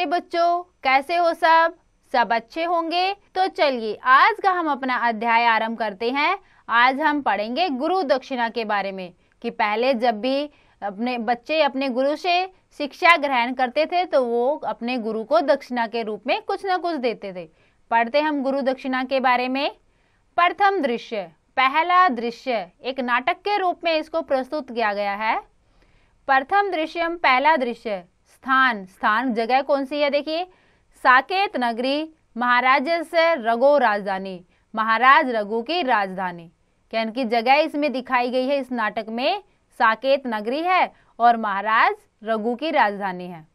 प्यारे बच्चों, कैसे हो सब? सब अच्छे होंगे। तो चलिए आज का हम अपना अध्याय आरंभ करते हैं। आज हम पढ़ेंगे गुरु दक्षिणा के बारे में कि पहले जब भी अपने बच्चे अपने गुरु से शिक्षा ग्रहण करते थे तो वो अपने गुरु को दक्षिणा के रूप में कुछ ना कुछ देते थे। पढ़ते हम गुरु दक्षिणा के बारे में। प्रथम दृश्य, पहला दृश्य एक नाटक के रूप में इसको प्रस्तुत किया गया है। प्रथम दृश्यम, पहला दृश्य। स्थान जगह कौन सी है? देखिए, साकेत नगरी, महाराज से रघु राजधानी, महाराज रघु की राजधानी। यानी कि जगह इसमें दिखाई गई है इस नाटक में साकेत नगरी है और महाराज रघु की राजधानी है।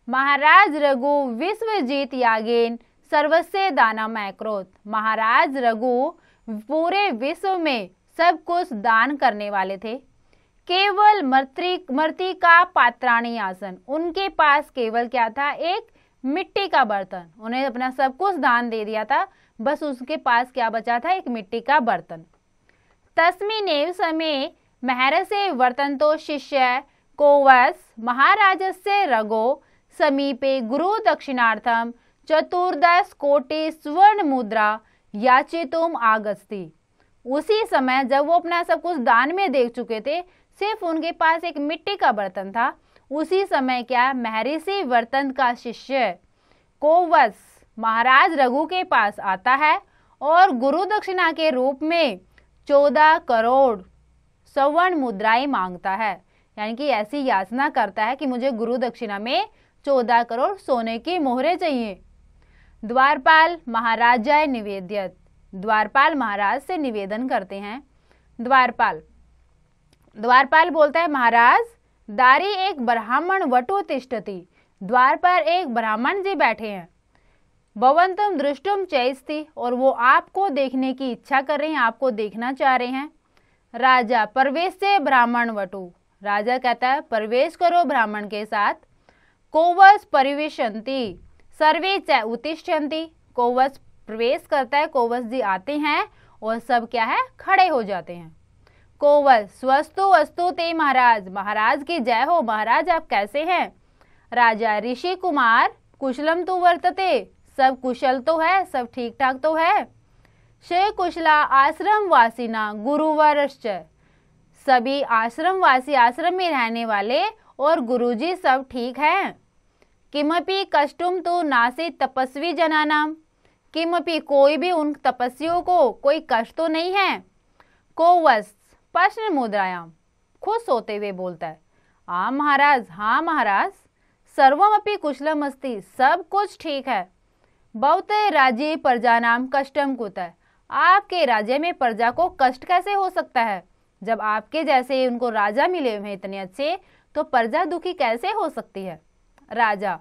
महाराज रघु विश्वजीत यागेन सर्वस्व दानम अकरोत। महाराज रघु पूरे विश्व में सब कुछ दान करने वाले थे। केवल मृति का पात्राणी आसन, उनके पास केवल क्या था? एक मिट्टी का बर्तन। उन्हें अपना सब कुछ दान दे दिया था, बस उसके पास क्या बचा था? एक मिट्टी का बर्तन। तस्मिनेव समय महर्षे वर्तन्तो शिष्य कोवस महाराजस्य रघो समीपे गुरु दक्षिणार्थम 14 कोटि स्वर्ण मुद्रा याचितुम आगस्ति। उसी समय जब वो अपना सब कुछ दान में दे चुके थे, सिर्फ उनके पास एक मिट्टी का बर्तन था। उसी समय क्या, महर्षि वर्तन का शिष्य कोवस महाराज रघु के पास आता है और गुरु दक्षिणा के रूप में 14 करोड़ स्वर्ण मुद्राएं मांगता है। यानी कि ऐसी याचना करता है कि मुझे गुरु दक्षिणा में 14 करोड़ सोने की मोहरें चाहिए। द्वारपाल महाराजाय निवेद्यत। द्वारपाल महाराज से निवेदन करते हैं। द्वारपाल बोलता है, महाराज दारी एक ब्राह्मण वटु तिष्ठति। द्वार पर एक ब्राह्मण जी बैठे हैं। भवंतम दृष्टुम चैस्ति, और वो आपको देखने की इच्छा कर रहे हैं, आपको देखना चाह रहे हैं। राजा प्रवेश से ब्राह्मण वटु। राजा कहता है प्रवेश करो ब्राह्मण के साथ। कोवस परिवेशंति सर्वे च उत्तिष्ठन्ति। कोवस प्रवेश करता है, कोवस जी आते हैं और सब क्या है? खड़े हो जाते हैं। कोवस स्वस्तु वस्तु ते महाराज। महाराज की जय हो। महाराज आप कैसे हैं? राजा ऋषि कुमार कुशलम तो वर्तते। सब कुशल तो है, सब ठीक ठाक तो है। शे कुशला आश्रम वासिना गुरुवरश्च। सभी आश्रम वासी, आश्रम में रहने वाले और गुरुजी सब ठीक हैं। किमपि कष्टुम तो नासी तपस्वी जनानाम। किमपि कोई भी उन तपस्वियों को कोई कष्ट तो नहीं है। कोवस प्रश्न मुद्रायाम, खुश होते हुए बोलता है, आम महाराज, हाँ महाराज। सर्वमपि कुशलम अस्ति, सब कुछ ठीक है। बहुत राज्य प्रजा नाम कष्टम कुतः। आपके राज्य में प्रजा को कष्ट कैसे हो सकता है? जब आपके जैसे उनको राजा मिले हुए हैं इतने अच्छे, तो प्रजा दुखी कैसे हो सकती है? राजा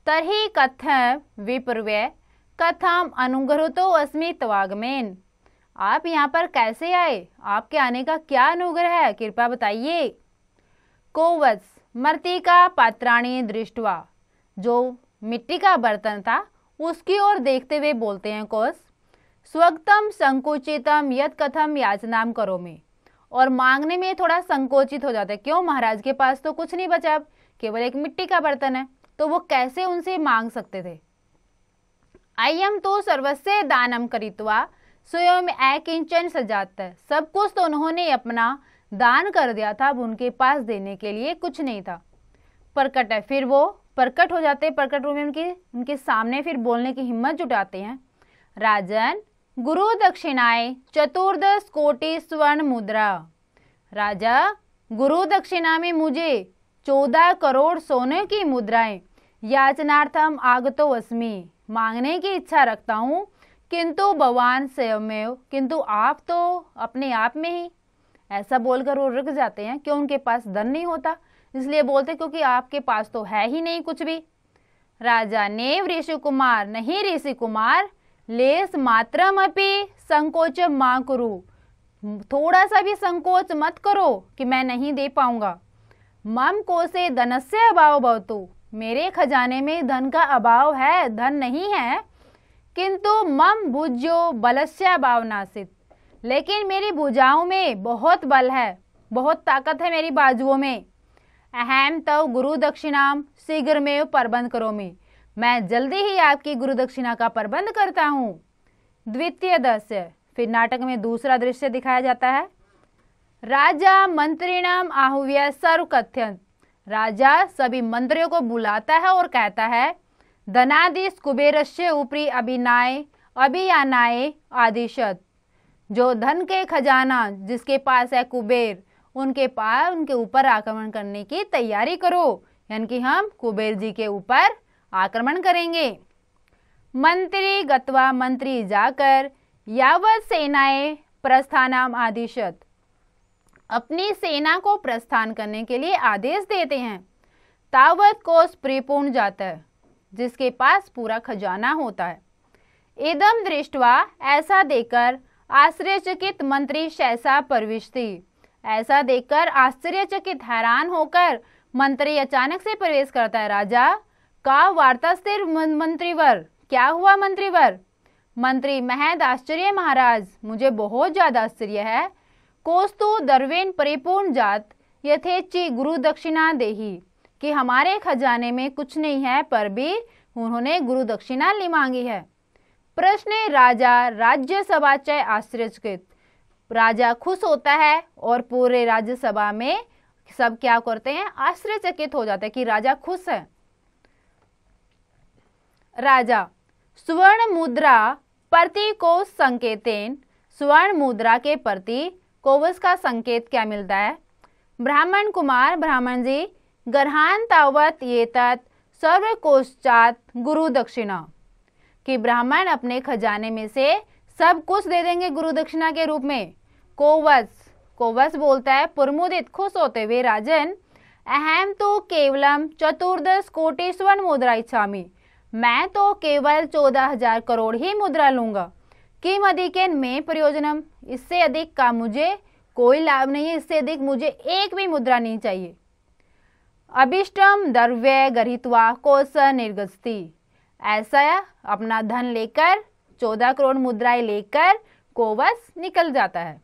तर्हि कथम विपर्व्य कथम अनुग्रहतो अस्मि त्वागमेन। आप यहाँ पर कैसे आए? आपके आने का क्या अनुग्रह है? कृपया बताइए। कोवस मृत्तिका पात्राणी दृष्टवा। जो मिट्टी का बर्तन था उसकी ओर देखते हुए बोलते हैं कोस, स्वगतम संकुचितम यद कथम याचनाम करोमि। और मांगने में थोड़ा संकोचित हो जाता है। क्यों? महाराज के पास तो कुछ नहीं बचा, केवल एक मिट्टी का बर्तन है, तो वो कैसे उनसे मांग सकते थे? अयम तो सर्वस्व दानम करित्वा स्वयं अकिंचन सजात। सब कुछ तो उन्होंने अपना दान कर दिया था, अब उनके पास देने के लिए कुछ नहीं था। प्रकट है, फिर वो प्रकट हो जाते। प्रकट रूप में उनके सामने फिर बोलने की हिम्मत जुटाते हैं। राजन गुरु दक्षिणाएं 14 कोटि स्वर्ण मुद्रा। राजा गुरु दक्षिणा में मुझे 14 करोड़ सोने की मुद्राएं याचनार्थम आगतो अस्मि, मांगने की इच्छा रखता हूँ। किंतु भगवान स्वयमेव, किंतु आप तो अपने आप में ही। ऐसा बोलकर वो रुक जाते हैं। क्यों? उनके पास धन नहीं होता, इसलिए बोलते क्योंकि आपके पास तो है ही नहीं कुछ भी। राजा नेव ऋषि कुमार, नहीं ऋषि कुमार, लेस मात्रम अपि संकोच मां कुरु। थोड़ा सा भी संकोच मत करो कि मैं नहीं दे पाऊंगा। मम कोसे धनस्य अभाव भवतु। मेरे खजाने में धन का अभाव है, धन नहीं है। किंतु मम भुजो बलस्य भावनासित। लेकिन मेरी भुजाओं में बहुत बल है, बहुत ताकत है मेरी बाजुओं में। अहम तव गुरु दक्षिणाम शीघ्रमेव प्रबंध करोमि। मैं जल्दी ही आपकी गुरु दक्षिणा का प्रबंध करता हूँ। द्वितीय दृश्य, फिर नाटक में दूसरा दृश्य दिखाया जाता है। राजा मंत्रिणाम आहूय सर्व कथ्यंत। राजा सभी मंत्रियों को बुलाता है और कहता है, धनादिश कुबेरस्य ऊपरी अभियानाय आदिशत। जो धन के खजाना जिसके पास है कुबेर, उनके ऊपर आक्रमण करने की तैयारी करो, यानी कि हम कुबेर जी के ऊपर आक्रमण करेंगे। मंत्री गत्वा, मंत्री जाकर यावत सेनाएं प्रस्थानाम आदिशत। अपनी सेना को प्रस्थान करने के लिए आदेश देते हैं। तावत कोष परिपूर्ण जाता है, जिसके पास पूरा खजाना होता है। इदम दृष्टवा, ऐसा देखकर आश्चर्यचकित मंत्री सहसा प्रविशति। ऐसा देखकर आश्चर्यचकित हैरान होकर मंत्री अचानक से प्रवेश करता है। राजा का वार्तास्थिर मंत्रीवर, क्या हुआ मंत्रीवर? मंत्री, महद आश्चर्य महाराज, मुझे बहुत ज्यादा आश्चर्य है। कोस्तु दरवेन परिपूर्ण जात यथेच्छि गुरु दक्षिणा देही, कि हमारे खजाने में कुछ नहीं है पर भी उन्होंने गुरु दक्षिणा ली मांगी है। प्रश्न, राजा राज्यसभा चय आश्चर्यचकित। राजा खुश होता है और पूरे राज्यसभा में सब क्या करते हैं, आश्चर्यचकित हो जाते हैं कि राजा खुश है। राजा, स्वर्ण मुद्रा प्रति कोष संकेतेन। स्वर्ण मुद्रा के प्रति कोवस का संकेत क्या मिलता है? ब्राह्मण कुमार, ब्राह्मण जी, गर्हान तावत ये तत् सर्व कोषात गुरु दक्षिणा, कि ब्राह्मण अपने खजाने में से सब कुछ दे देंगे गुरु दक्षिणा के रूप में। कोवस बोलता है प्रमुदित, खुश होते हुए, राजन, अहम तो केवलम 14 कोटि स्वर्ण मुद्रा इच्छामि। मैं तो केवल 14,000 करोड़ ही मुद्रा लूंगा। किम अधिकेन में प्रयोजनम, इससे अधिक का मुझे कोई लाभ नहीं है, इससे अधिक मुझे एक भी मुद्रा नहीं चाहिए। अभिष्टम द्रव्य गृहीत्वा कोश निर्गच्छति। ऐसा अपना धन लेकर 14 करोड़ मुद्राएं लेकर कोवस निकल जाता है।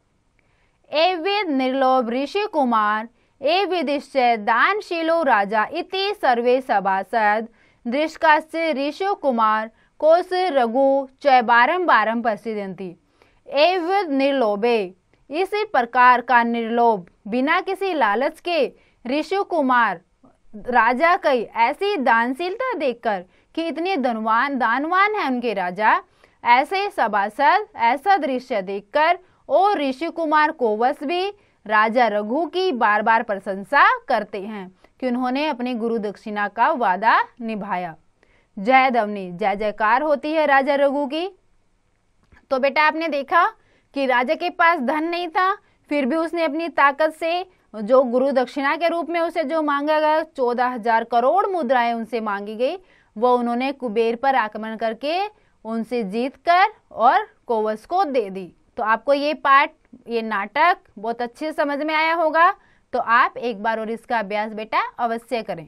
एविद निर्लोभ ऋषि कुमार एविदिश्य दानशीलो राजा इति सर्वे सभासद दृष्कास्य ऋषि कुमार कोश रघु च बारंबारम प्रसिद्ध। एविद निर्लोभे, इसी प्रकार का निर्लोभ बिना किसी लालच के ऋषि कुमार राजा की ऐसी दानशीलता देखकर कि इतने दानवान है उनके राजा, ऐसे सभासद ऐसा दृश्य देखकर और ऋषि कुमार कोवस भी राजा रघु की बार बार प्रशंसा करते हैं कि उन्होंने अपनी गुरु दक्षिणा का वादा निभाया। जय ध्वनि, जय जयकार होती है राजा रघु की। तो बेटा आपने देखा कि राजा के पास धन नहीं था, फिर भी उसने अपनी ताकत से जो गुरु दक्षिणा के रूप में उसे जो मांगा गया 14,000 करोड़ मुद्राएं उनसे मांगी गई, वो उन्होंने कुबेर पर आक्रमण करके उनसे जीत कर और कोवस को दे दी। तो आपको ये पाठ, ये नाटक बहुत अच्छे समझ में आया होगा। तो आप एक बार और इसका अभ्यास बेटा अवश्य करें।